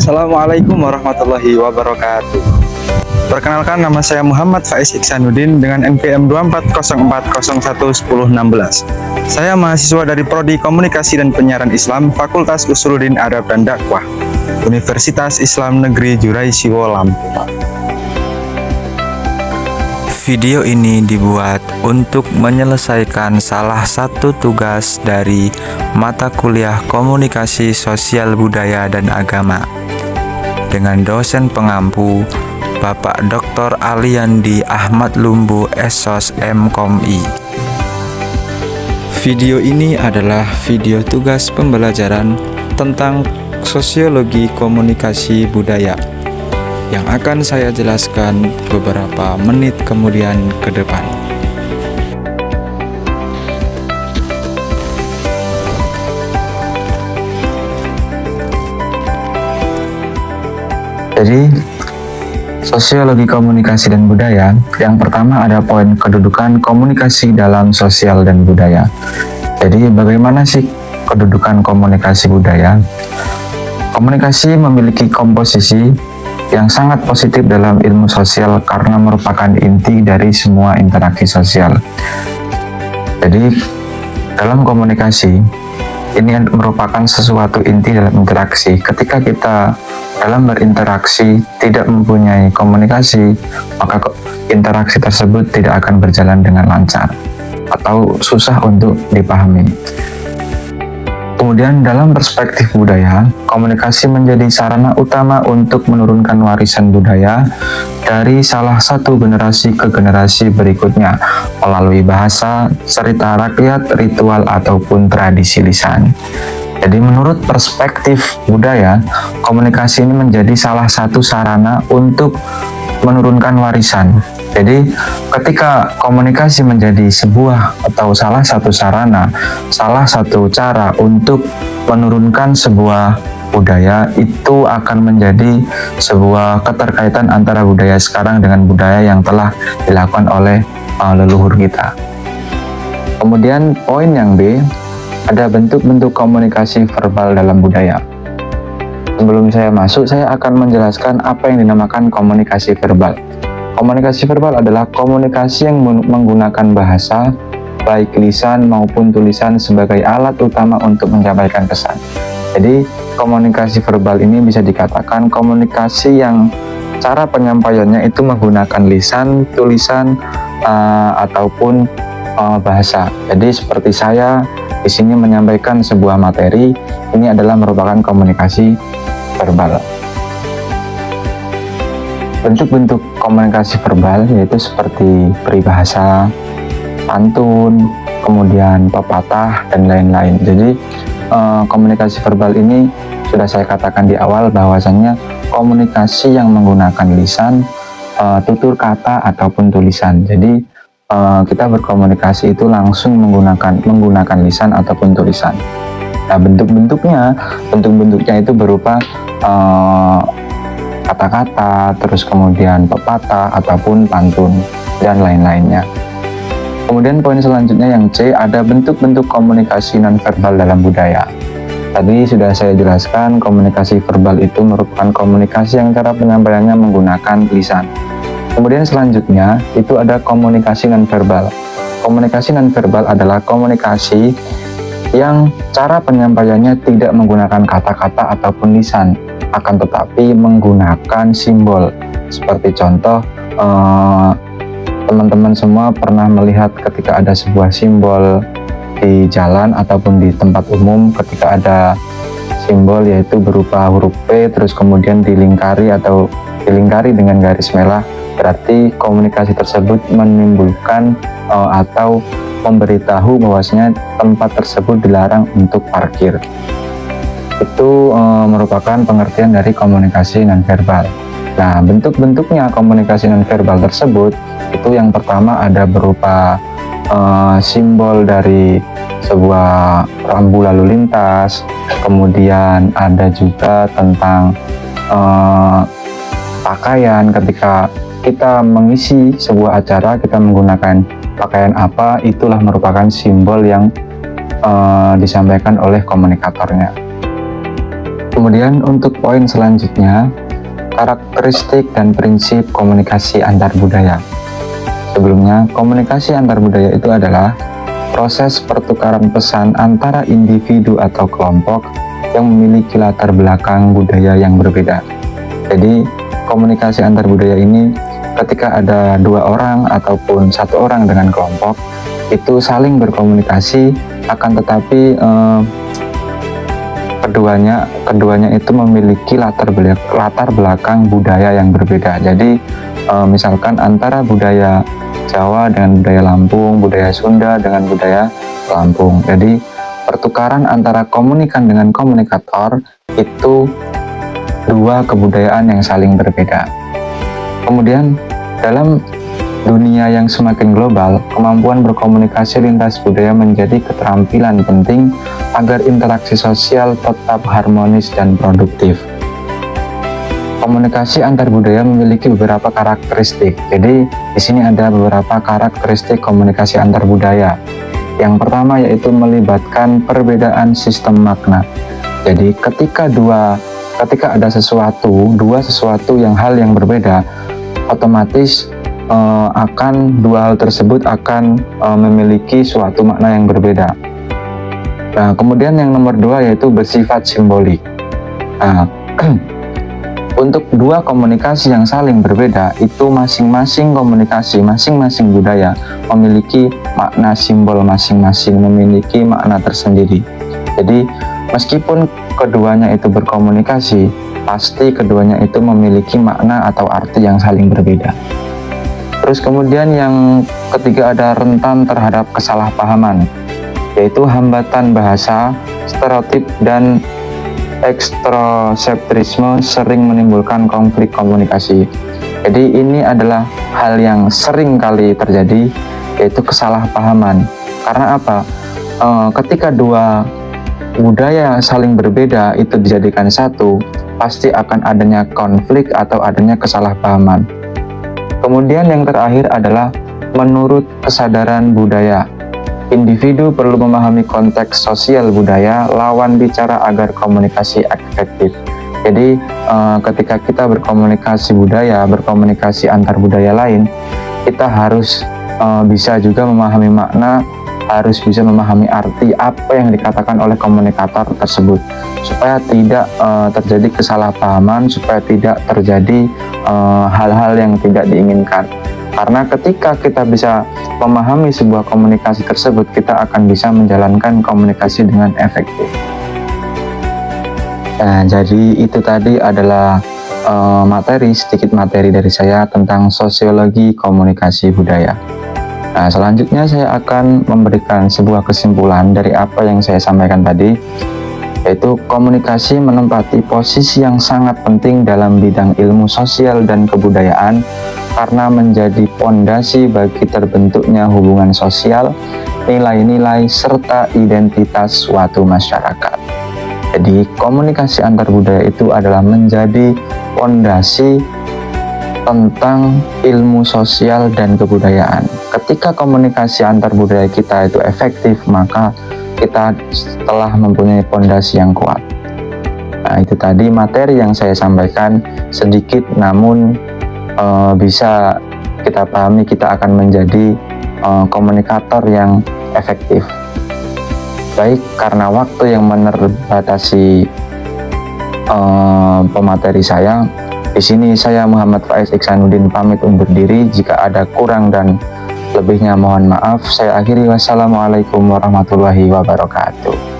Assalamualaikum warahmatullahi wabarakatuh. Perkenalkan, nama saya Muhammad Faiz Iksanuddin dengan NPM 2404011016. Saya mahasiswa dari Prodi Komunikasi dan Penyiaran Islam, Fakultas Usuluddin Adab dan Dakwah, Universitas Islam Negeri Juraisiwo, Lampung. Video ini dibuat untuk menyelesaikan salah satu tugas dari mata kuliah Komunikasi Sosial Budaya dan Agama dengan dosen pengampu Bapak Dr. Aliandi Ahmad Lumbu SOS MKOMI. Video ini adalah video tugas pembelajaran tentang sosiologi komunikasi budaya yang akan saya jelaskan beberapa menit kemudian ke depan. Jadi, sosiologi komunikasi dan budaya, yang pertama ada poin kedudukan komunikasi dalam sosial dan budaya. Jadi, bagaimana sih kedudukan komunikasi budaya? Komunikasi memiliki komposisi yang sangat positif dalam ilmu sosial karena merupakan inti dari semua interaksi sosial. Jadi, dalam komunikasi, ini merupakan sesuatu inti dalam interaksi. Ketika kita dalam berinteraksi tidak mempunyai komunikasi, maka interaksi tersebut tidak akan berjalan dengan lancar atau susah untuk dipahami. Kemudian dalam perspektif budaya, komunikasi menjadi sarana utama untuk menurunkan warisan budaya dari salah satu generasi ke generasi berikutnya melalui bahasa, cerita rakyat, ritual, ataupun tradisi lisan. Jadi menurut perspektif budaya, komunikasi ini menjadi salah satu sarana untuk menurunkan warisan. Jadi ketika komunikasi menjadi sebuah atau salah satu sarana, salah satu cara untuk menurunkan sebuah budaya, itu akan menjadi sebuah keterkaitan antara budaya sekarang dengan budaya yang telah dilakukan oleh leluhur kita. Kemudian poin yang B, ada bentuk-bentuk komunikasi verbal dalam budaya. Sebelum saya masuk, saya akan menjelaskan apa yang dinamakan komunikasi verbal. Komunikasi verbal adalah komunikasi yang menggunakan bahasa, baik lisan maupun tulisan, sebagai alat utama untuk menyampaikan pesan. Jadi, komunikasi verbal ini bisa dikatakan komunikasi yang cara penyampaiannya itu menggunakan lisan, tulisan, ataupun bahasa. Jadi, seperti saya di sini menyampaikan sebuah materi, ini adalah merupakan komunikasi verbal. Bentuk-bentuk komunikasi verbal yaitu seperti peribahasa, pantun, kemudian pepatah, dan lain-lain. Jadi komunikasi verbal ini sudah saya katakan di awal bahwasannya komunikasi yang menggunakan lisan, tutur kata, ataupun tulisan. Jadi kita berkomunikasi itu langsung menggunakan lisan ataupun tulisan. Nah, bentuk-bentuknya itu berupa kata-kata, terus kemudian pepatah ataupun pantun, dan lain-lainnya. Kemudian poin selanjutnya yang C, ada bentuk-bentuk komunikasi nonverbal dalam budaya. Tadi sudah saya jelaskan, komunikasi verbal itu merupakan komunikasi yang cara penyampaiannya menggunakan lisan. Kemudian selanjutnya itu ada komunikasi nonverbal. Komunikasi nonverbal adalah komunikasi yang cara penyampaiannya tidak menggunakan kata-kata ataupun lisan, akan tetapi menggunakan simbol. Seperti contoh, teman-teman semua pernah melihat ketika ada sebuah simbol di jalan ataupun di tempat umum, ketika ada simbol yaitu berupa huruf P, terus kemudian dilingkari dengan garis merah, berarti komunikasi tersebut menimbulkan atau memberitahu bahwasanya tempat tersebut dilarang untuk parkir. Itu merupakan pengertian dari komunikasi nonverbal. Nah, bentuk-bentuknya komunikasi nonverbal tersebut itu yang pertama ada berupa simbol dari sebuah rambu lalu lintas, kemudian ada juga tentang pakaian. Ketika kita mengisi sebuah acara, kita menggunakan pakaian apa, itulah merupakan simbol yang disampaikan oleh komunikatornya. Kemudian untuk poin selanjutnya, karakteristik dan prinsip komunikasi antar budaya. Sebelumnya, komunikasi antar budaya itu adalah proses pertukaran pesan antara individu atau kelompok yang memiliki latar belakang budaya yang berbeda. Jadi, komunikasi antar budaya ini ketika ada dua orang ataupun satu orang dengan kelompok itu saling berkomunikasi, akan tetapi keduanya itu memiliki latar belakang budaya yang berbeda. Jadi misalkan antara budaya Jawa dengan budaya Lampung, budaya Sunda dengan budaya Lampung. Jadi pertukaran antara komunikan dengan komunikator itu dua kebudayaan yang saling berbeda. Kemudian dalam dunia yang semakin global, kemampuan berkomunikasi lintas budaya menjadi keterampilan penting agar interaksi sosial tetap harmonis dan produktif. Komunikasi antar budaya memiliki beberapa karakteristik. Jadi di sini ada beberapa karakteristik komunikasi antar budaya. Yang pertama yaitu melibatkan perbedaan sistem makna. Jadi ketika ada sesuatu yang hal yang berbeda, otomatis dua hal tersebut akan memiliki suatu makna yang berbeda. Nah, kemudian yang nomor dua yaitu bersifat simbolik. Nah, untuk dua komunikasi yang saling berbeda itu masing-masing budaya memiliki makna simbol masing-masing, memiliki makna tersendiri. Jadi meskipun keduanya itu berkomunikasi, pasti keduanya itu memiliki makna atau arti yang saling berbeda. Terus kemudian yang ketiga ada rentan terhadap kesalahpahaman, yaitu hambatan bahasa, stereotip, dan ekstroseptrisme sering menimbulkan konflik komunikasi. Jadi ini adalah hal yang sering kali terjadi, yaitu kesalahpahaman. Karena apa? Ketika dua budaya saling berbeda itu dijadikan satu, pasti akan adanya konflik atau adanya kesalahpahaman. Kemudian yang terakhir adalah menurut kesadaran budaya. Individu perlu memahami konteks sosial budaya lawan bicara agar komunikasi efektif. Jadi ketika kita berkomunikasi antar budaya lain, kita harus bisa juga memahami makna, harus bisa memahami arti apa yang dikatakan oleh komunikator tersebut, supaya tidak terjadi kesalahpahaman, supaya tidak terjadi hal-hal yang tidak diinginkan. Karena ketika kita bisa memahami sebuah komunikasi tersebut, kita akan bisa menjalankan komunikasi dengan efektif. Nah, jadi itu tadi adalah sedikit materi dari saya tentang sosiologi komunikasi budaya. Nah, selanjutnya saya akan memberikan sebuah kesimpulan dari apa yang saya sampaikan tadi, yaitu komunikasi menempati posisi yang sangat penting dalam bidang ilmu sosial dan kebudayaan karena menjadi pondasi bagi terbentuknya hubungan sosial, nilai-nilai, serta identitas suatu masyarakat. Jadi komunikasi antar budaya itu adalah menjadi pondasi tentang ilmu sosial dan kebudayaan. Ketika komunikasi antar budaya kita itu efektif, maka kita telah mempunyai pondasi yang kuat. Nah, itu tadi materi yang saya sampaikan, sedikit namun bisa kita pahami kita akan menjadi komunikator yang efektif. Baik, karena waktu yang menerbatasi pemateri saya, di sini saya Muhammad Faiz Iksanuddin pamit undur diri. Jika ada kurang dan lebihnya mohon maaf. Saya akhiri, wassalamualaikum warahmatullahi wabarakatuh.